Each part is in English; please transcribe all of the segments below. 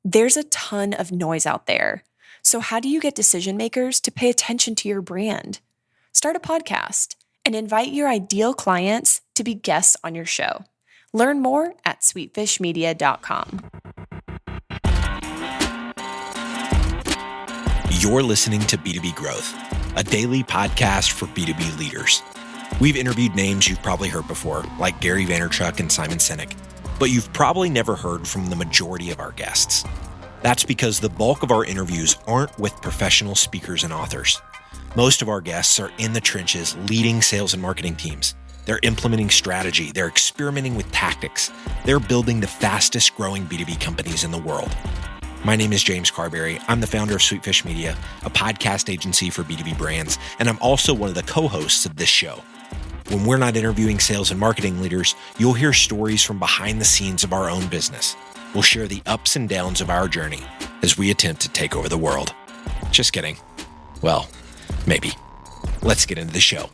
There's a ton of noise out there. So, how do you get decision makers to pay attention to your brand? Start a podcast and invite your ideal clients to be guests on your show. Learn more at sweetfishmedia.com. You're listening to B2B Growth, a daily podcast for B2B leaders. We've interviewed names you've probably heard before, like Gary Vaynerchuk and Simon Sinek, but you've probably never heard from the majority of our guests. That's because the bulk of our interviews aren't with professional speakers and authors. Most of our guests are in the trenches leading sales and marketing teams. They're implementing strategy. They're experimenting with tactics. They're building the fastest growing B2B companies in the world. My name is James Carberry. I'm the founder of Sweetfish Media, a podcast agency for B2B brands, and I'm also one of the co-hosts of this show. When we're not interviewing sales and marketing leaders, you'll hear stories from behind the scenes of our own business. We'll share the ups and downs of our journey as we attempt to take over the world. Just kidding. Well, maybe. Let's get into the show.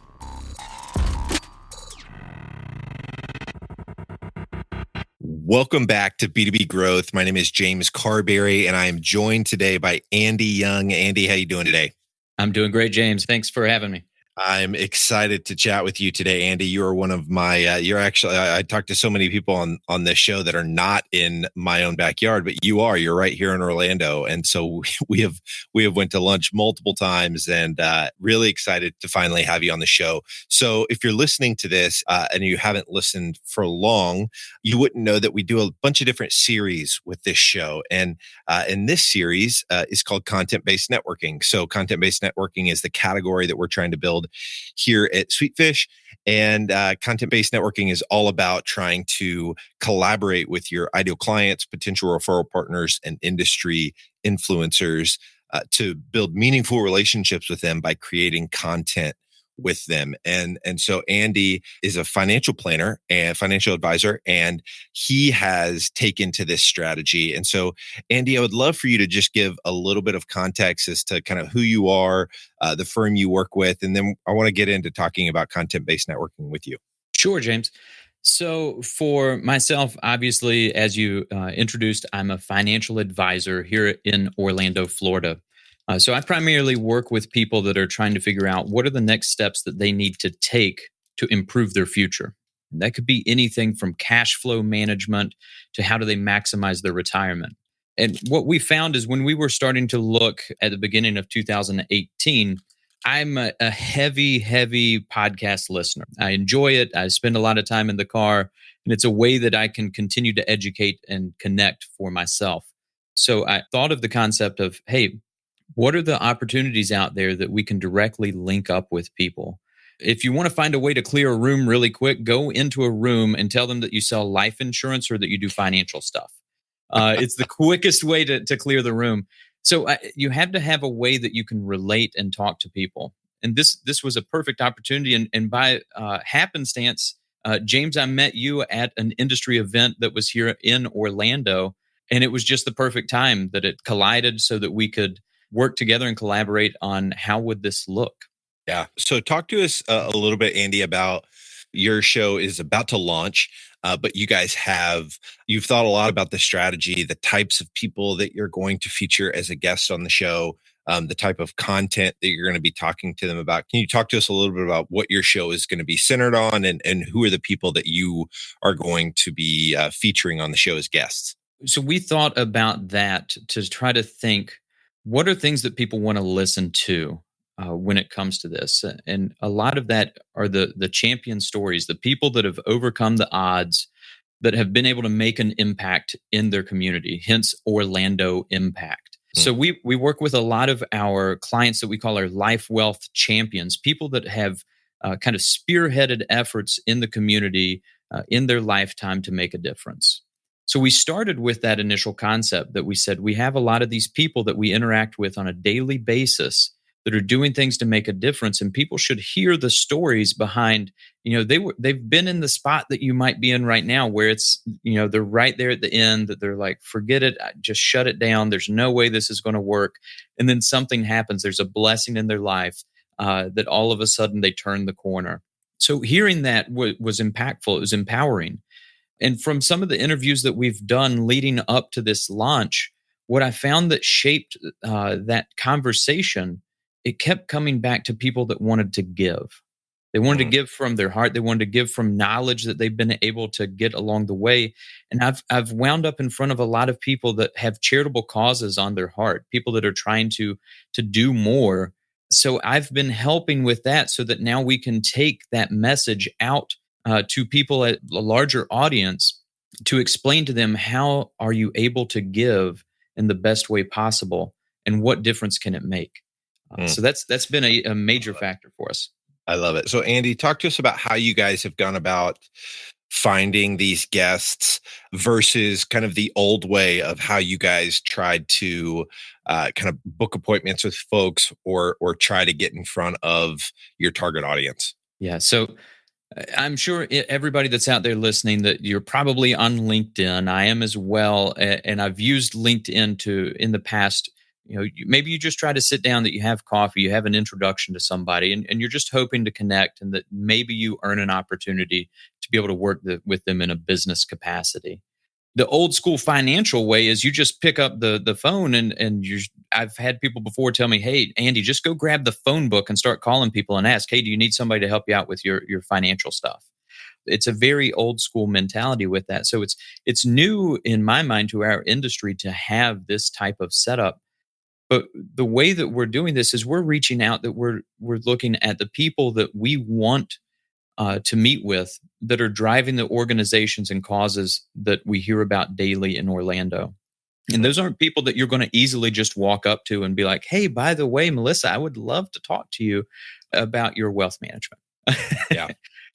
Welcome back to B2B Growth. My name is James Carberry, and I am joined today by Andy Young. Andy, how you doing today? I'm doing great, James. Thanks for having me. I'm excited to chat with you today, Andy. You are one of my, I talked to so many people on this show that are not in my own backyard, but you're right here in Orlando. And so we have went to lunch multiple times and really excited to finally have you on the show. So if you're listening to this and you haven't listened for long, you wouldn't know that we do a bunch of different series with this show. And in this series is called Content-Based Networking. So Content-Based Networking is the category that we're trying to build here at Sweetfish. And content-based networking is all about trying to collaborate with your ideal clients, potential referral partners, and industry influencers to build meaningful relationships with them by creating content with them. And so Andy is a financial planner and financial advisor, and he has taken to this strategy. And so Andy, I would love for you to just give a little bit of context as to kind of who you are, the firm you work with, and then I want to get into talking about content-based networking with you. Sure, James. So for myself, obviously, as you introduced, I'm a financial advisor here in Orlando, Florida. So I primarily work with people that are trying to figure out what are the next steps that they need to take to improve their future. And that could be anything from cash flow management to how do they maximize their retirement. And what we found is when we were starting to look at the beginning of 2018, I'm a heavy podcast listener. I enjoy it. I spend a lot of time in the car, and it's a way that I can continue to educate and connect for myself. So I thought of the concept of, hey, what are the opportunities out there that we can directly link up with people? If you want to find a way to clear a room really quick, go into a room and tell them that you sell life insurance or that you do financial stuff. It's the quickest way to clear the room. So you have to have a way that you can relate and talk to people. And this was a perfect opportunity. And by happenstance, James, I met you at an industry event that was here in Orlando. And it was just the perfect time that it collided so that we could work together and collaborate on how would this look. Yeah. So talk to us a little bit, Andy, about your show is about to launch, but you've thought a lot about the strategy, the types of people that you're going to feature as a guest on the show, the type of content that you're going to be talking to them about. Can you talk to us a little bit about what your show is going to be centered on and who are the people that you are going to be featuring on the show as guests? So we thought about that to try to think, what are things that people want to listen to when it comes to this? And a lot of that are the champion stories, the people that have overcome the odds, that have been able to make an impact in their community, hence Orlando Impact. So we work with a lot of our clients that we call our life wealth champions, people that have kind of spearheaded efforts in the community in their lifetime to make a difference. So we started with that initial concept that we said we have a lot of these people that we interact with on a daily basis that are doing things to make a difference, and people should hear the stories behind, they've been in the spot that you might be in right now where it's, they're right there at the end that they're like, forget it, just shut it down. There's no way this is going to work. And then something happens. There's a blessing in their life that all of a sudden they turn the corner. So hearing that was impactful. It was empowering. And from some of the interviews that we've done leading up to this launch, what I found that shaped that conversation, it kept coming back to people that wanted to give. They wanted to Mm. give from their heart. They wanted to give from knowledge that they've been able to get along the way. And I've wound up in front of a lot of people that have charitable causes on their heart, people that are trying to do more. So I've been helping with that so that now we can take that message out to people at a larger audience to explain to them how are you able to give in the best way possible and what difference can it make. Mm. So that's been a major factor for us. I love it. So, Andy, talk to us about how you guys have gone about finding these guests versus kind of the old way of how you guys tried to kind of book appointments with folks or try to get in front of your target audience. Yeah. So I'm sure everybody that's out there listening that you're probably on LinkedIn. I am as well, and I've used LinkedIn to in the past. Maybe you just try to sit down, that you have coffee, you have an introduction to somebody, and you're just hoping to connect, and that maybe you earn an opportunity to be able to work with them in a business capacity. The old school financial way is you just pick up the phone and I've had people before tell me, "Hey, Andy, just go grab the phone book and start calling people and ask, hey, do you need somebody to help you out with your financial stuff?" It's a very old school mentality with that. So it's new in my mind to our industry to have this type of setup. But the way that we're doing this is we're reaching out, that we're looking at the people that we want to meet with, that are driving the organizations and causes that we hear about daily in Orlando. And those aren't people that you're going to easily just walk up to and be like, "Hey, by the way, Melissa, I would love to talk to you about your wealth management." Yeah.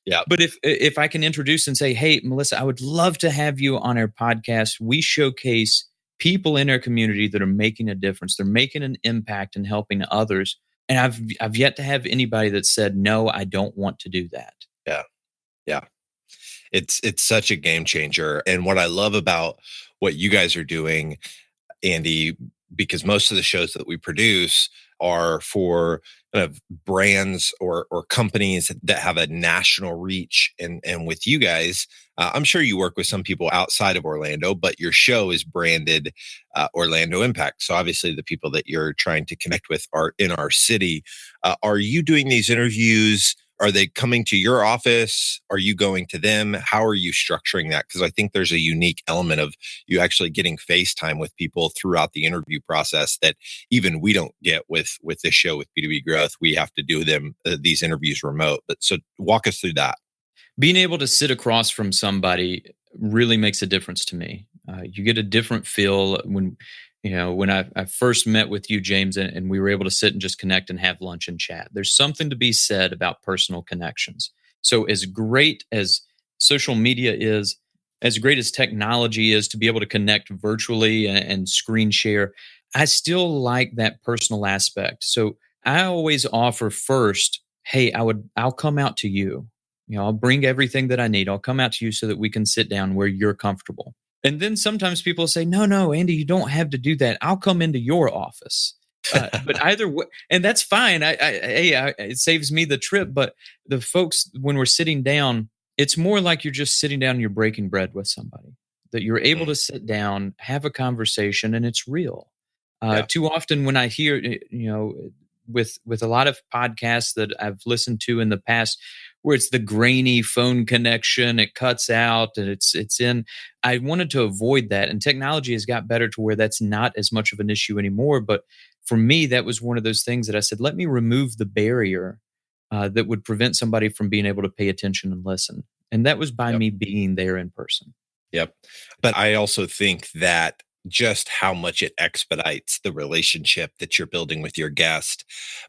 Yeah. But if I can introduce and say, "Hey, Melissa, I would love to have you on our podcast. We showcase people in our community that are making a difference. They're making an impact and helping others." And I've yet to have anybody that said, "No, I don't want to do that." Yeah. Yeah. It's such a game changer. And what I love about what you guys are doing, Andy, because most of the shows that we produce are for kind of brands or companies that have a national reach. And with you guys, I'm sure you work with some people outside of Orlando, but your show is branded Orlando Impact. So obviously the people that you're trying to connect with are in our city. Are you doing these interviews? Are they coming to your office? Are you going to them? How are you structuring that? Because I think there's a unique element of you actually getting FaceTime with people throughout the interview process that even we don't get with this show with B2B Growth. We have to do these interviews remote. But so walk us through that. Being able to sit across from somebody really makes a difference to me. You get a different feel when I first met with you, James, and we were able to sit and just connect and have lunch and chat. There's something to be said about personal connections. So as great as social media is, as great as technology is to be able to connect virtually and screen share, I still like that personal aspect. So I always offer first, "Hey, I'll come out to you. I'll bring everything that I need. I'll come out to you so that we can sit down where you're comfortable." And then sometimes people say, "No, Andy, you don't have to do that. I'll come into your office." But either way, and that's fine. It saves me the trip. But the folks, when we're sitting down, it's more like you're just sitting down and you're breaking bread with somebody, that you're able to sit down, have a conversation, and it's real. Too often when I hear, with a lot of podcasts that I've listened to in the past, where it's the grainy phone connection, it cuts out, and it's in. I wanted to avoid that, and technology has got better to where that's not as much of an issue anymore. But for me, that was one of those things that I said, let me remove the barrier that would prevent somebody from being able to pay attention and listen. And that was by me being there in person. Yep. But I also think that just how much it expedites the relationship that you're building with your guest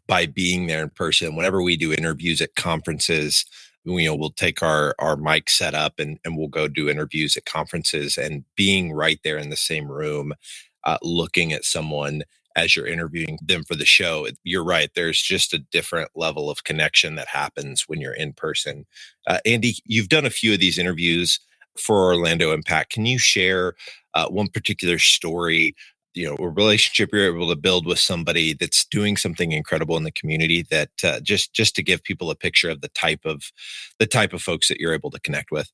by being there in person. Whenever we do interviews at conferences, we'll take our mic set up and we'll go do interviews at conferences, and being right there in the same room, looking at someone as you're interviewing them for the show. You're right. There's just a different level of connection that happens when you're in person. Andy, you've done a few of these interviews for Orlando Impact. Can you share one particular story, a relationship you're able to build with somebody that's doing something incredible in the community, that just to give people a picture of the type of folks that you're able to connect with?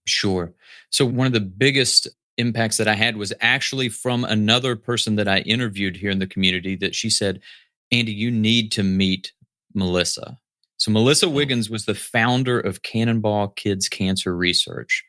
Sure. So one of the biggest impacts that I had was actually from another person that I interviewed here in the community that she said, Andy, you need to meet Melissa. So Melissa Wiggins was the founder of Cannonball Kids Cancer Research.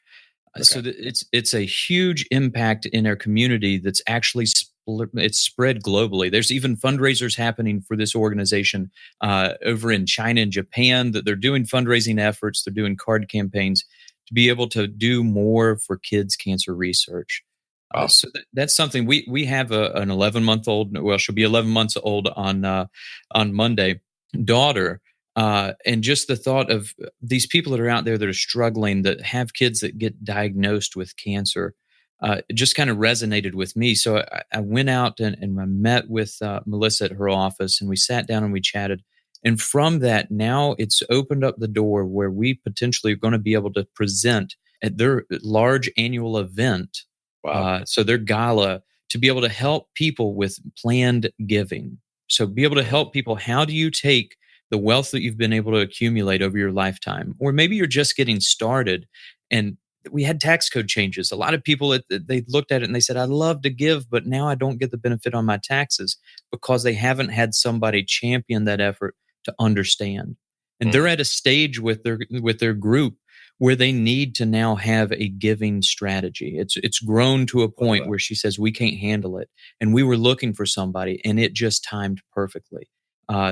So it's a huge impact in our community that's actually it's spread globally. There's even fundraisers happening for this organization over in China and Japan that they're doing fundraising efforts. They're doing card campaigns to be able to do more for kids cancer research. So that's something we have an 11-month-old. Well, she'll be 11 months old on Monday. Daughter. And just the thought of these people that are out there that are struggling, that have kids that get diagnosed with cancer, it just kind of resonated with me. So I went out and I met with Melissa at her office, and we sat down and we chatted. And from that, now it's opened up the door where we potentially are going to be able to present at their large annual event. So their gala, to be able to help people with planned giving. So be able to help people. How do you take the wealth that you've been able to accumulate over your lifetime, or maybe you're just getting started, and we had tax code changes. A lot of people, they looked at it and they said, I'd love to give, but now I don't get the benefit on my taxes because they haven't had somebody champion that effort to understand. And they're at a stage with their group where they need to now have a giving strategy. It's grown to a point where she says, we can't handle it. And we were looking for somebody, and it just timed perfectly.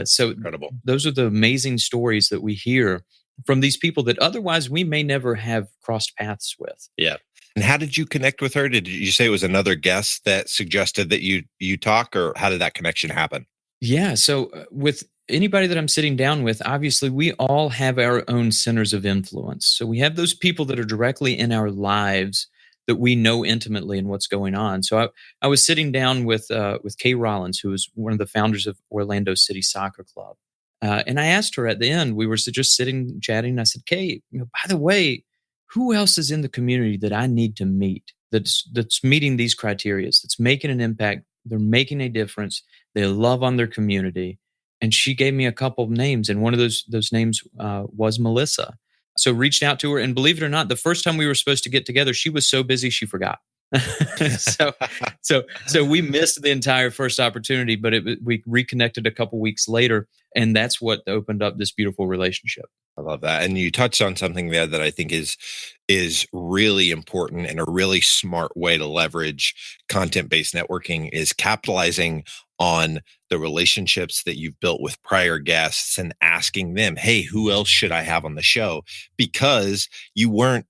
So incredible. Those are the amazing stories that we hear from these people that otherwise we may never have crossed paths with. Yeah. And how did you connect with her? Did you say it was another guest that suggested that you talk, or how did that connection happen? Yeah. So with anybody that I'm sitting down with, obviously we all have our own centers of influence. So we have those people that are directly in our lives that we know intimately and what's going on. So I was sitting down with Kay Rollins, who was one of the founders of Orlando City Soccer Club. And I asked her at the end, we were just sitting, chatting. And I said, Kay, by the way, who else is in the community that I need to meet that's meeting these criteria, that's making an impact? They're making a difference. They love on their community. And she gave me a couple of names. And one of those names was Melissa. So reached out to her, and believe it or not, the first time we were supposed to get together, she was so busy she forgot. so we missed the entire first opportunity, but we reconnected a couple weeks later, and that's what opened up this beautiful relationship. I love that. And you touched on something there that I think is really important, and a really smart way to leverage content-based networking is capitalizing on the relationships that you've built with prior guests and asking them, hey, who else should I have on the show? Because you weren't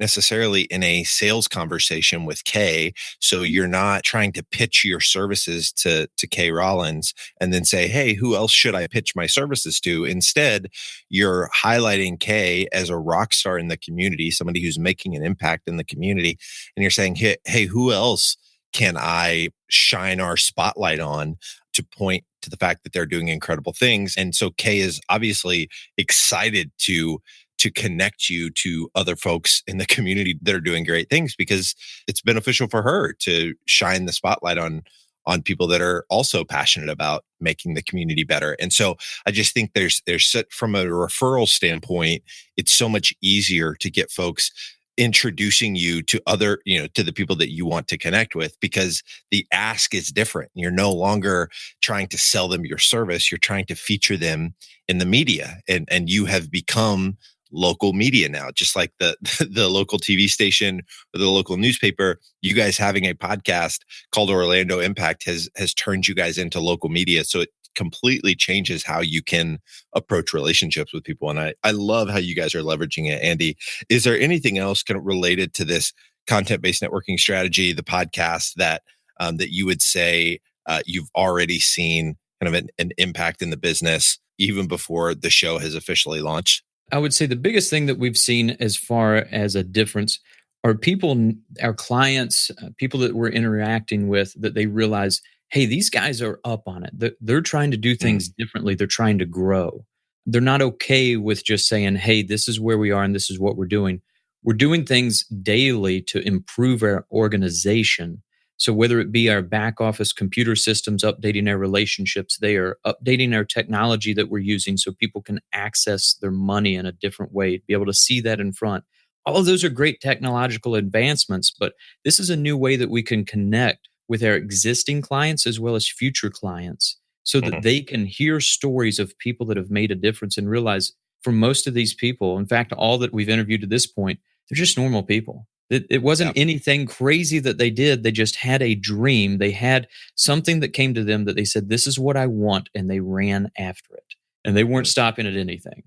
necessarily in a sales conversation with Kay. So you're not trying to pitch your services to Kay Rollins and then say, hey, who else should I pitch my services to? Instead, you're highlighting Kay as a rock star in the community, somebody who's making an impact in the community. And you're saying, hey, who else can I shine our spotlight on to point to the fact that they're doing incredible things? And so Kay is obviously excited to connect you to other folks in the community that are doing great things, because it's beneficial for her to shine the spotlight on people that are also passionate about making the community better. And so I just think there's from a referral standpoint, it's so much easier to get folks introducing you to other, to the people that you want to connect with, because the ask is different. You're no longer trying to sell them your service. You're trying to feature them in the media, and you have become local media now, just like the local TV station or the local newspaper. You guys having a podcast called Orlando Impact has turned you guys into local media. So it completely changes how you can approach relationships with people. And I love how you guys are leveraging it. Andy, is there anything else kind of related to this content-based networking strategy, the podcast, that you would say you've already seen kind of an impact in the business even before the show has officially launched? I would say the biggest thing that we've seen as far as a difference are people, our clients, people that we're interacting with, that they realize, hey, these guys are up on it. They're trying to do things differently. They're trying to grow. They're not okay with just saying, hey, this is where we are and this is what we're doing. We're doing things daily to improve our organization. So whether it be our back office computer systems, updating our relationships there, updating our technology that we're using so people can access their money in a different way, be able to see that in front, All of those are great technological advancements, but this is a new way that we can connect with our existing clients as well as future clients so that they can hear stories of people that have made a difference and realize for most of these people, in fact, all that we've interviewed to this point, they're just normal people. It wasn't anything crazy that they did. They just had a dream. They had something that came to them that they said, this is what I want. And they ran after it. And they weren't stopping at anything.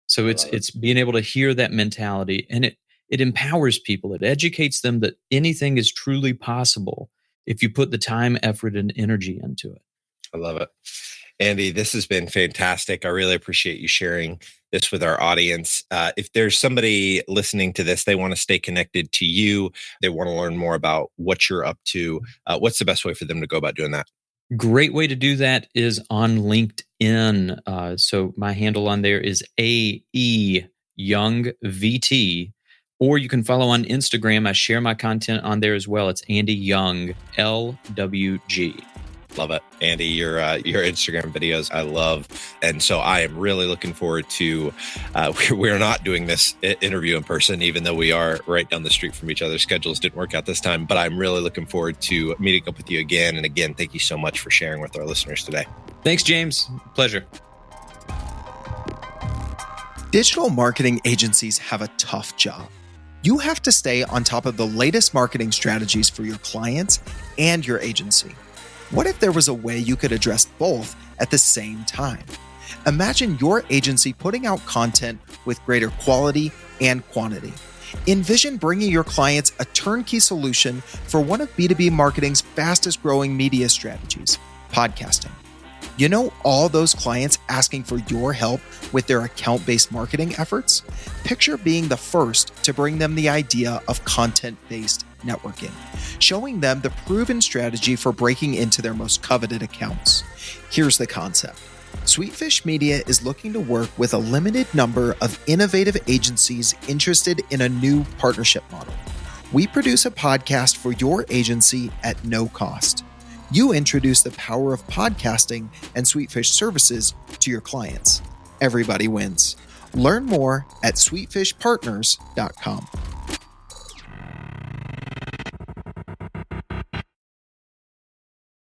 So it's being able to hear that mentality, and it empowers people. It educates them that anything is truly possible if you put the time, effort, and energy into it. I love it. Andy, this has been fantastic. I really appreciate you sharing this with our audience. If there's somebody listening to this, they want to stay connected to you, they want to learn more about what you're up to, what's the best way for them to go about doing that? Great way to do that is on LinkedIn. So my handle on there is AE Young VT, or you can follow on Instagram. I share my content on there as well. It's Andy Young LWG. Love it. Andy, your Instagram videos, I love. And so I am really looking forward to, we're not doing this interview in person, even though we are right down the street from each other. Schedules didn't work out this time, but I'm really looking forward to meeting up with you again. And again, thank you so much for sharing with our listeners today. Thanks, James. Pleasure. Digital marketing agencies have a tough job. You have to stay on top of the latest marketing strategies for your clients and your agency. What if there was a way you could address both at the same time? Imagine your agency putting out content with greater quality and quantity. Envision bringing your clients a turnkey solution for one of B2B marketing's fastest growing media strategies, podcasting. You know, all those clients asking for your help with their account-based marketing efforts? Picture being the first to bring them the idea of content-based networking, showing them the proven strategy for breaking into their most coveted accounts. Here's the concept. Sweetfish Media is looking to work with a limited number of innovative agencies interested in a new partnership model. We produce a podcast for your agency at no cost. You introduce the power of podcasting and Sweetfish services to your clients. Everybody wins. Learn more at sweetfishpartners.com.